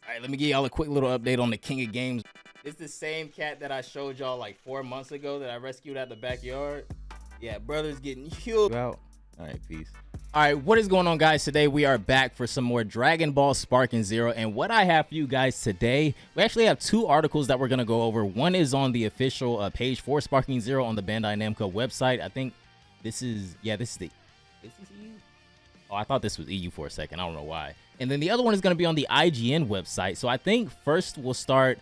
All right, let me give y'all a quick little update on the King of Games. It's the same cat that I showed y'all like 4 months ago that I rescued out the backyard. Yeah, brother's getting healed out. All right, peace. All right, what is going on, guys? Today we are back for some more Dragon Ball Sparking Zero, and what I have for you guys today, we actually have two articles that we're gonna go over. One is on the official page for Sparking Zero on the Bandai Namco website. I think this is, this is EU? Oh, I thought this was EU for a second. I don't know why. And then the other one is going to be on the IGN website. So I think first we'll start,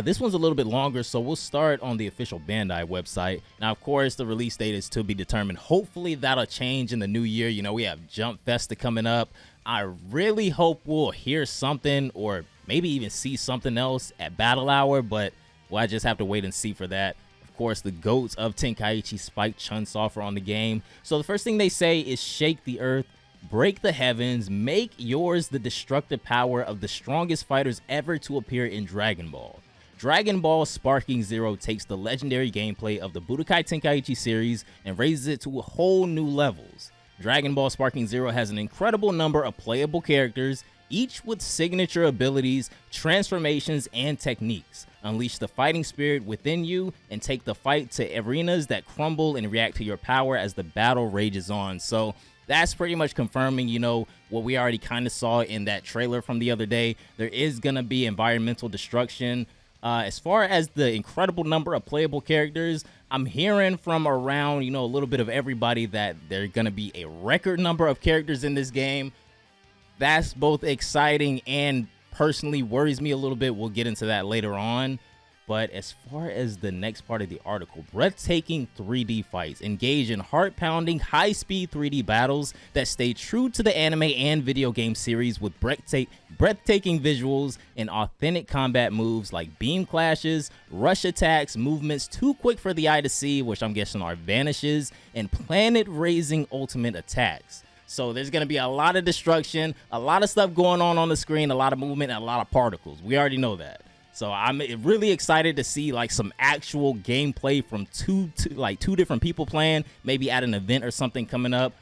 this one's a little bit longer, so we'll start on the official Bandai website. Now, of course, the release date is to be determined. Hopefully that'll change in the new year. You know, we have Jump Festa coming up. I really hope we'll hear something or maybe even see something else at Battle Hour, but I just have to wait and see for that. Of course, the GOATs of Tenkaichi, Spike Chunsoft, are on the game. So the first thing they say is shake the earth, break the heavens, make yours the destructive power of the strongest fighters ever to appear in Dragon Ball. Dragon Ball Sparking Zero takes the legendary gameplay of the Budokai Tenkaichi series and raises it to whole new levels. Dragon Ball Sparking Zero has an incredible number of playable characters, each with signature abilities, transformations, and techniques. Unleash the fighting spirit within you and take the fight to arenas that crumble and react to your power as the battle rages on. So that's pretty much confirming, you know, what we already kind of saw in that trailer from the other day. There is going to be environmental destruction. As far as the incredible number of playable characters, I'm hearing from around, you know, a little bit of everybody that there's going to be a record number of characters in this game. That's both exciting and personally worries me a little bit. We'll get into that later on. But as far as the next part of the article, breathtaking 3D fights. Engage in heart-pounding, high-speed 3D battles that stay true to the anime and video game series with breathtaking visuals and authentic combat moves like beam clashes, rush attacks, movements too quick for the eye to see, which I'm guessing are vanishes, and planet-raising ultimate attacks. So there's going to be a lot of destruction, a lot of stuff going on the screen, a lot of movement, and a lot of particles. We already know that. So I'm really excited to see like some actual gameplay from two different people playing, maybe at an event or something coming up.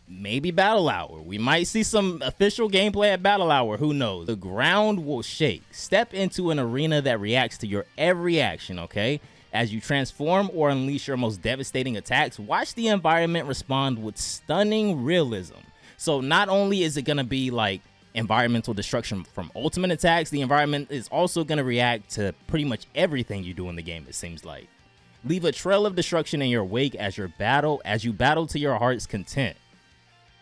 Maybe Battle Hour. We might see some official gameplay at Battle Hour. Who knows? The ground will shake. Step into an arena that reacts to your every action, okay? As you transform or unleash your most devastating attacks, watch the environment respond with stunning realism. So not only is it going to be like environmental destruction from ultimate attacks, the environment is also going to react to pretty much everything you do in the game, it seems like. Leave a trail of destruction in your wake as you battle to your heart's content.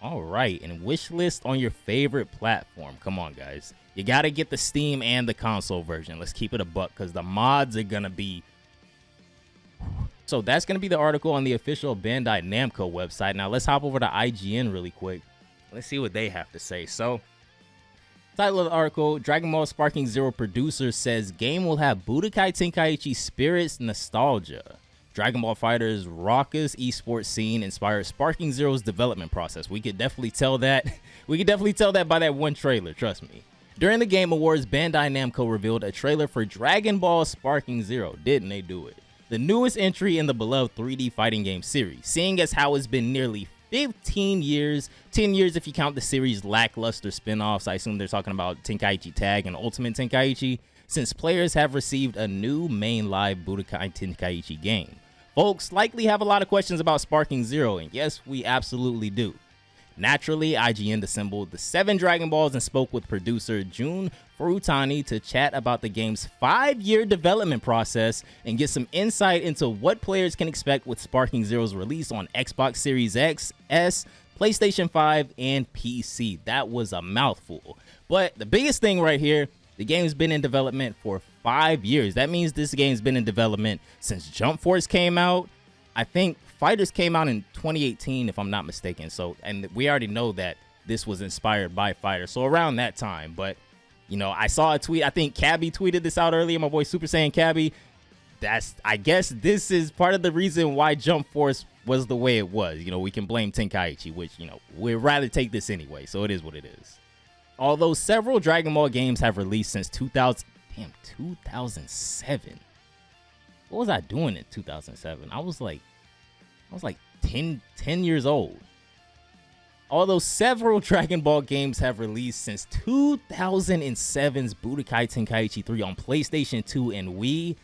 All right, and wish list on your favorite platform. Come on, guys. You got to get the Steam and the console version. Let's keep it a buck because the mods are going to be... So that's going to be the article on the official Bandai Namco website. Now let's hop over to IGN really quick. Let's see what they have to say. So, title of the article, Dragon Ball Sparking Zero producer says game will have Budokai Tenkaichi spirits nostalgia. Dragon Ball Fighter's raucous esports scene inspired Sparking Zero's development process. We could definitely tell that. We could definitely tell that by that one trailer, trust me. During the Game Awards, Bandai Namco revealed a trailer for Dragon Ball Sparking Zero. Didn't they do it? The newest entry in the beloved 3D fighting game series, seeing as how it's been nearly 15 years, 10 years if you count the series' lackluster spin-offs. I assume they're talking about Tenkaichi Tag and Ultimate Tenkaichi, since players have received a new main live Budokai Tenkaichi game. Folks likely have a lot of questions about Sparking Zero, and yes, we absolutely do. Naturally, IGN assembled the 7 Dragon Balls and spoke with producer Jun Furutani to chat about the game's 5-year development process and get some insight into what players can expect with Sparking Zero's release on Xbox Series X, S, PlayStation 5, and PC. That was a mouthful. But the biggest thing right here, the game's been in development for 5 years. That means this game's been in development since Jump Force came out. I think Fighters came out in 2018, if I'm not mistaken. So, and we already know that this was inspired by Fighters. So around that time, but you know, I saw a tweet. I think Cabby tweeted this out earlier. My boy Super Saiyan Cabby. I guess this is part of the reason why Jump Force was the way it was. You know, we can blame Tenkaichi, which, you know, we'd rather take this anyway. So it is what it is. Although several Dragon Ball games have released since 2007. What was I doing in 2007? I was like 10 years old. Although several Dragon Ball games have released since 2007's Budokai Tenkaichi 3 on PlayStation 2 and Wii,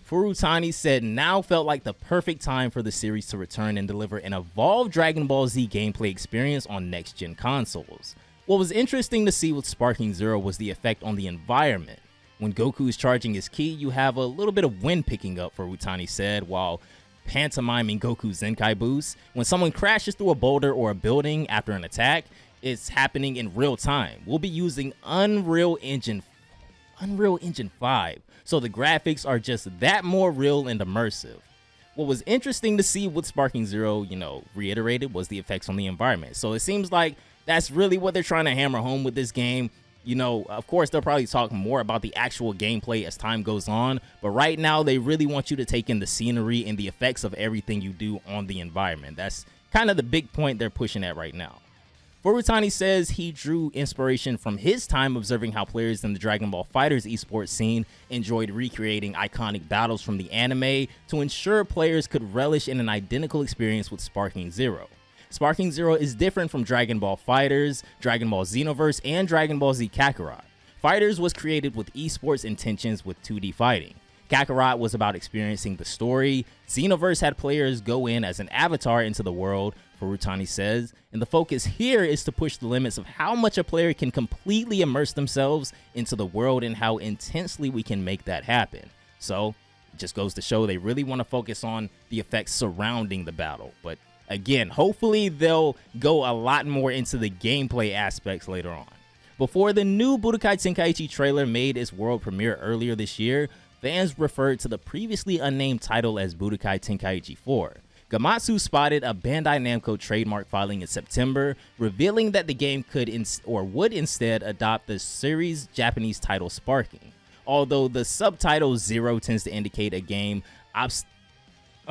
Furutani said now felt like the perfect time for the series to return and deliver an evolved Dragon Ball Z gameplay experience on next-gen consoles. What was interesting to see with Sparking Zero was the effect on the environment. When Goku is charging his ki, you have a little bit of wind picking up, Furutani said, while pantomiming Goku's Zenkai boost. When someone crashes through a boulder or a building after an attack, it's happening in real time. We'll be using Unreal Engine 5, so the graphics are just that more real and immersive. What was interesting to see with Sparking Zero, reiterated, was the effects on the environment. So it seems like that's really what they're trying to hammer home with this game. Of course, they'll probably talk more about the actual gameplay as time goes on, but right now they really want you to take in the scenery and the effects of everything you do on the environment. That's kind of the big point they're pushing at right now. Furutani says he drew inspiration from his time observing how players in the Dragon Ball FighterZ esports scene enjoyed recreating iconic battles from the anime to ensure players could relish in an identical experience with Sparking Zero. Sparking Zero is different from Dragon Ball FighterZ, Dragon Ball Xenoverse, and Dragon Ball Z Kakarot. FighterZ was created with esports intentions with 2D fighting. Kakarot was about experiencing the story. Xenoverse had players go in as an avatar into the world, Furutani says, and the focus here is to push the limits of how much a player can completely immerse themselves into the world and how intensely we can make that happen. So, it just goes to show they really want to focus on the effects surrounding the battle, but again, hopefully they'll go a lot more into the gameplay aspects later on. Before the new Budokai Tenkaichi trailer made its world premiere earlier this year, fans referred to the previously unnamed title as Budokai Tenkaichi 4. Gamatsu spotted a Bandai Namco trademark filing in September, revealing that the game would instead adopt the series' Japanese title Sparking. Although the subtitle Zero tends to indicate a game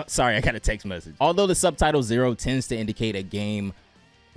sorry, I got a text message. Although the subtitle Zero tends to indicate a game,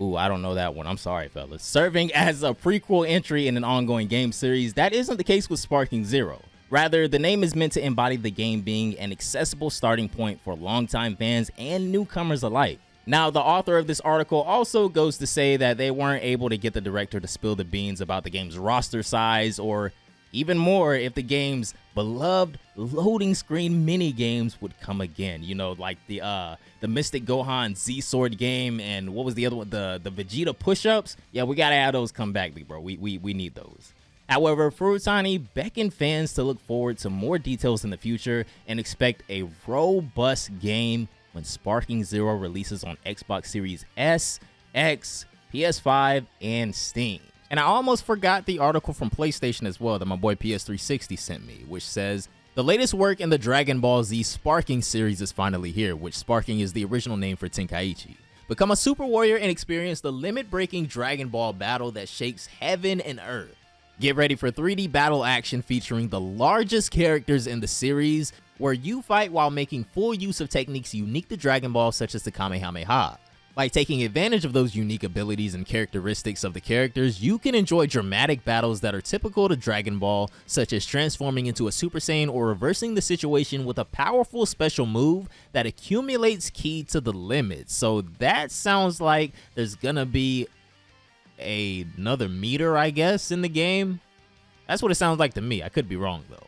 I don't know that one. I'm sorry, fellas. Serving as a prequel entry in an ongoing game series, that isn't the case with Sparking Zero. Rather, the name is meant to embody the game being an accessible starting point for longtime fans and newcomers alike. Now, the author of this article also goes to say that they weren't able to get the director to spill the beans about the game's roster size, or even more, if the game's beloved loading screen mini games would come again. Like the Mystic Gohan Z-Sword game, and what was the other one? The Vegeta push-ups. Yeah, we gotta have those come back, bro. We need those. However, Furutani beckoned fans to look forward to more details in the future and expect a robust game when Sparking Zero releases on Xbox Series S, X, PS5, and Steam. And I almost forgot the article from PlayStation as well that my boy PS360 sent me, which says, the latest work in the Dragon Ball Z Sparking series is finally here, which Sparking is the original name for Tenkaichi. Become a Super Warrior and experience the limit-breaking Dragon Ball battle that shakes heaven and earth. Get ready for 3D battle action featuring the largest characters in the series, where you fight while making full use of techniques unique to Dragon Ball, such as the Kamehameha. By taking advantage of those unique abilities and characteristics of the characters, you can enjoy dramatic battles that are typical to Dragon Ball, such as transforming into a Super Saiyan or reversing the situation with a powerful special move that accumulates ki to the limit. So that sounds like there's gonna be another meter, I guess, in the game. That's what it sounds like to me. I could be wrong though.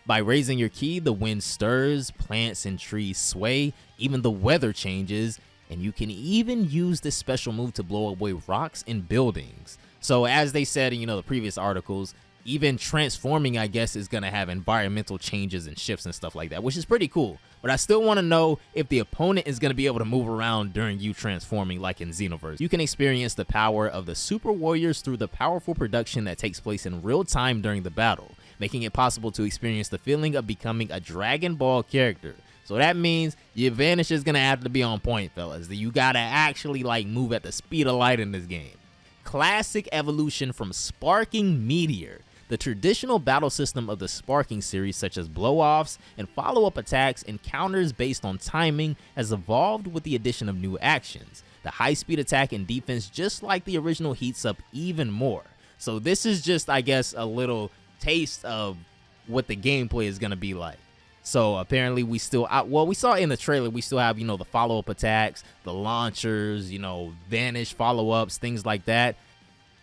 By raising your ki, the wind stirs, plants and trees sway, even the weather changes, and you can even use this special move to blow away rocks and buildings. So as they said in the previous articles, even transforming, I guess, is gonna have environmental changes and shifts and stuff like that, which is pretty cool. But I still want to know if the opponent is gonna be able to move around during you transforming like in Xenoverse. You can experience the power of the Super Warriors through the powerful production that takes place in real time during the battle, making it possible to experience the feeling of becoming a Dragon Ball character. So that means your advantage is gonna have to be on point, fellas. You gotta actually move at the speed of light in this game. Classic evolution from Sparking Meteor. The traditional battle system of the Sparking series, such as blow-offs and follow-up attacks and counters based on timing, has evolved with the addition of new actions. The high-speed attack and defense, just like the original, heats up even more. So this is just, I guess, a little taste of what the gameplay is gonna be like. So apparently we still well, we saw in the trailer, we still have, you know, the follow-up attacks, the launchers, you know, vanish follow-ups, things like that.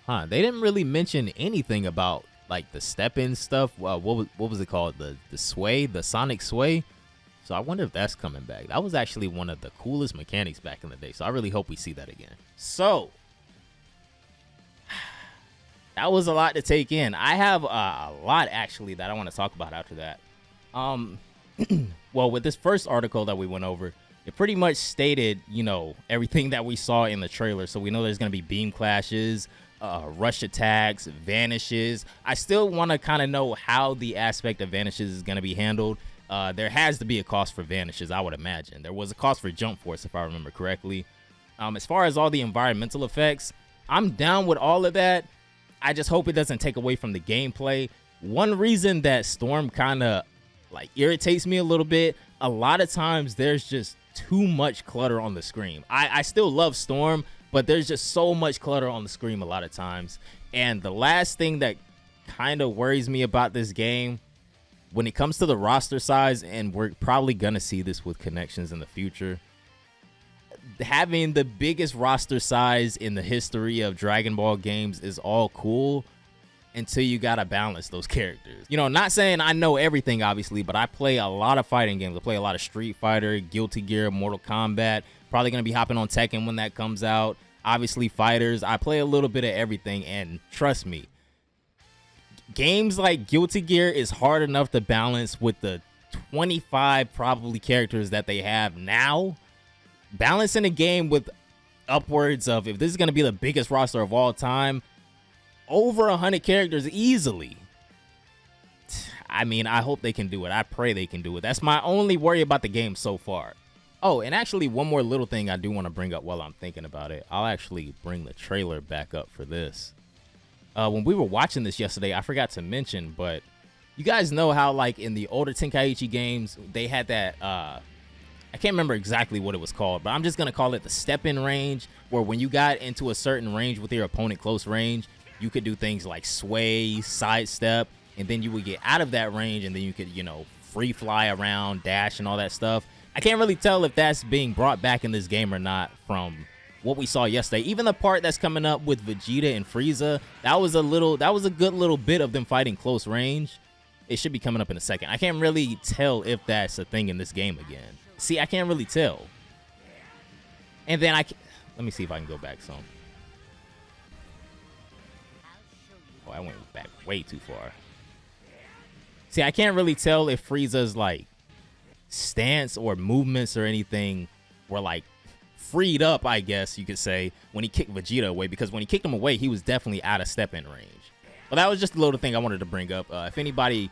They didn't really mention anything about like the step-in stuff. What was it called? The sway, the sonic sway. So I wonder if that's coming back. That was actually one of the coolest mechanics back in the day. So I really hope we see that again. So that was a lot to take in. I have a lot actually that I want to talk about after that. Well, with this first article that we went over, it pretty much stated, you know, everything that we saw in the trailer. So we know there's going to be beam clashes, rush attacks, vanishes. I still want to kind of know how the aspect of vanishes is going to be handled. There has to be a cost for vanishes, I would imagine. There was a cost for jump force, if I remember correctly. As far as all the environmental effects, I'm down with all of that. I just hope it doesn't take away from the gameplay. One reason that Storm kind of like irritates me a little bit, a lot of times there's just too much clutter on the screen. I still love Storm, but there's just so much clutter on the screen a lot of times. And the last thing that kind of worries me about this game, when it comes to the roster size, and we're probably gonna see this with connections in the future, having the biggest roster size in the history of Dragon Ball games is all cool until you gotta balance those characters. You know, not saying I know everything, obviously, but I play a lot of fighting games. I play a lot of Street Fighter, Guilty Gear, Mortal Kombat. Probably gonna be hopping on Tekken when that comes out. Obviously, fighters. I play a little bit of everything, and trust me, games like Guilty Gear is hard enough to balance with the 25 probably characters that they have now. Balancing a game with upwards of, if this is gonna be the biggest roster of all time, over 100 characters easily. I mean, I hope they can do it. I pray they can do it. That's my only worry about the game so far. Oh, and actually one more little thing I do want to bring up while I'm thinking about it. I'll actually bring the trailer back up for this. When we were watching this yesterday, I forgot to mention, but you guys know how like in the older Tenkaichi games, they had that, I can't remember exactly what it was called, but I'm just going to call it the step-in range, where when you got into a certain range with your opponent close range, you could do things like sway, sidestep, and then you would get out of that range, and then you could, you know, free fly around, dash, and all that stuff. I can't really tell if that's being brought back in this game or not from what we saw yesterday. Even the part that's coming up with Vegeta and Frieza, that was a good little bit of them fighting close range. It should be coming up in a second. I can't really tell if that's a thing in this game again. See, I can't really tell. And then let me see if I can go back some. Oh, I went back way too far. See, I can't really tell if Frieza's like stance or movements or anything were like freed up, I guess you could say, when he kicked Vegeta away, because when he kicked him away, he was definitely out of step-in range. But that was just a little thing I wanted to bring up. If anybody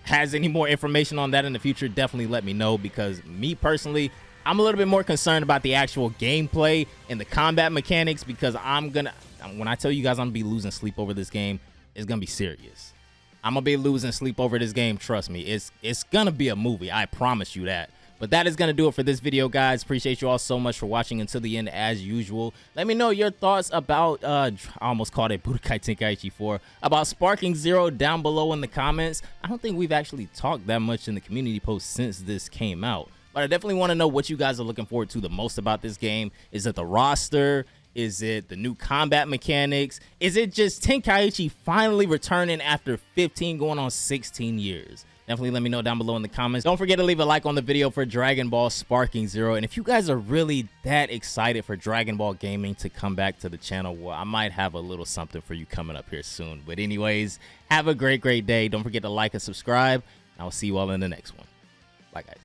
has any more information on that in the future, definitely let me know, because me personally, I'm a little bit more concerned about the actual gameplay and the combat mechanics, because when I tell you guys I'm gonna be losing sleep over this game, it's gonna be serious. I'm gonna be losing sleep over this game, trust me. It's gonna be a movie, I promise you that. But that is gonna do it for this video, guys. Appreciate you all so much for watching until the end, as usual. Let me know your thoughts about I almost called it Budokai Tenkaichi 4, about Sparking Zero down below in the comments. I don't think we've actually talked that much in the community post since this came out, but I definitely want to know what you guys are looking forward to the most about this game. Is it the roster? Is it the new combat mechanics? Is it just Tenkaichi finally returning after 15 going on 16 years? Definitely let me know down below in the comments. Don't forget to leave a like on the video for Dragon Ball Sparking Zero. And if you guys are really that excited for Dragon Ball gaming to come back to the channel, well, I might have a little something for you coming up here soon. But anyways, have a great day. Don't forget to like and subscribe. I will see you all in the next one. Bye, guys.